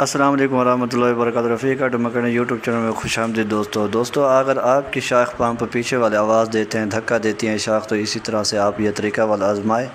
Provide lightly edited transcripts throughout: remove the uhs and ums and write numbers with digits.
السلام علیکم ورحمۃ اللہ وبرکاتہ۔ رفیق آٹو مکینک یوٹیوب چینل میں خوش آمدید دوستو اگر آپ کی شاخ پمپ پیچھے والے آواز دیتے ہیں، دھکا دیتی ہیں شاخ، تو اسی طرح سے آپ یہ طریقہ والا آزمائیں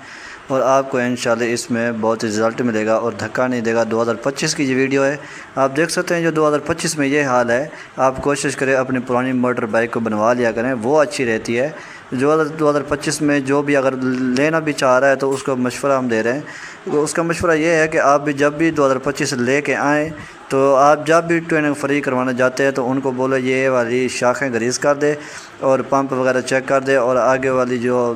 اور آپ کو انشاءاللہ اس میں بہت رزلٹ ملے گا اور دھکا نہیں دے گا۔ 2025 کی یہ ویڈیو ہے، آپ دیکھ سکتے ہیں جو 2025 میں یہ حال ہے۔ آپ کوشش کریں اپنی پرانی موٹر بائک کو بنوا لیا کریں، وہ اچھی رہتی ہے۔ جو 2025 میں جو بھی اگر لینا بھی چاہ رہا ہے تو اس کو مشورہ ہم دے رہے ہیں۔ اس کا مشورہ یہ ہے کہ آپ بھی جب بھی 2025 لے کے آئیں تو آپ جب بھی ٹریننگ فری کروانا جاتے ہیں تو ان کو بولو یہ والی شاخیں گریز کر دے اور پمپ وغیرہ چیک کر دے، اور آگے والی جو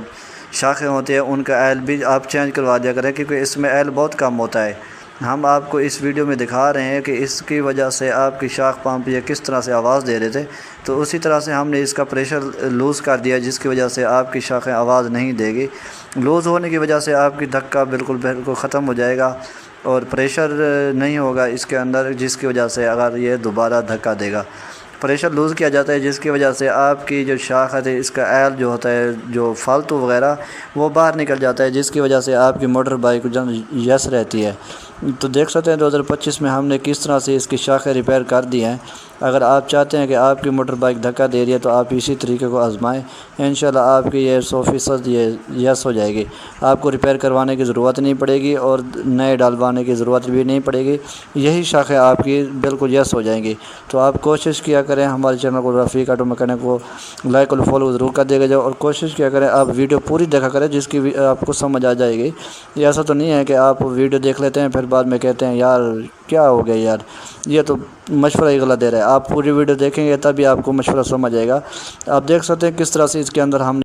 شاخیں ہوتی ہیں ان کا آئل بھی آپ چینج کروا دیا کریں، کیونکہ اس میں آئل بہت کم ہوتا ہے۔ ہم آپ کو اس ویڈیو میں دکھا رہے ہیں کہ اس کی وجہ سے آپ کی شاخ پمپ یہ کس طرح سے آواز دے رہے تھے، تو اسی طرح سے ہم نے اس کا پریشر لوز کر دیا، جس کی وجہ سے آپ کی شاخیں آواز نہیں دے گی۔ لوز ہونے کی وجہ سے آپ کی دھکا بالکل ختم ہو جائے گا اور پریشر نہیں ہوگا اس کے اندر، جس کی وجہ سے اگر یہ دوبارہ دھکا دے گا۔ پریشر لوز کیا جاتا ہے جس کی وجہ سے آپ کی جو شاخ ہے اس کا آئل جو ہوتا ہے جو فالتو وغیرہ وہ باہر نکل جاتا ہے، جس کی وجہ سے آپ کی موٹر بائک یس رہتی ہے۔ تو دیکھ سکتے ہیں 2025 میں ہم نے کس طرح سے اس کی شاخیں ریپیئر کر دی ہیں۔ اگر آپ چاہتے ہیں کہ آپ کی موٹر بائک دھکا دے رہی ہے تو آپ اسی طریقے کو آزمائیں، انشاءاللہ آپ کی یہ 100% یہ یس ہو جائے گی۔ آپ کو ریپیئر کروانے کی ضرورت نہیں پڑے گی اور نئے ڈالوانے کی ضرورت بھی نہیں پڑے گی، یہی شاخیں آپ کی بالکل یس ہو جائیں گی۔ تو آپ کوشش کیا کریں ہمارے چینل کو رفیق آٹو مکینک کو لائک اور فالو ضرور کر دے گا اور کوشش کیا کریں آپ ویڈیو پوری دیکھا کریں، جس کی آپ کو سمجھ آ جائے گی۔ یہ ایسا تو نہیں ہے کہ آپ ویڈیو دیکھ لیتے ہیں پھر بعد میں کہتے ہیں یار کیا ہو گیا یار، یہ تو مشورہ ہی غلط دے رہا ہے۔ آپ پوری ویڈیو دیکھیں گے تبھی آپ کو مشورہ سمجھ آئے گا۔ آپ دیکھ سکتے ہیں کس طرح سے اس کے اندر ہم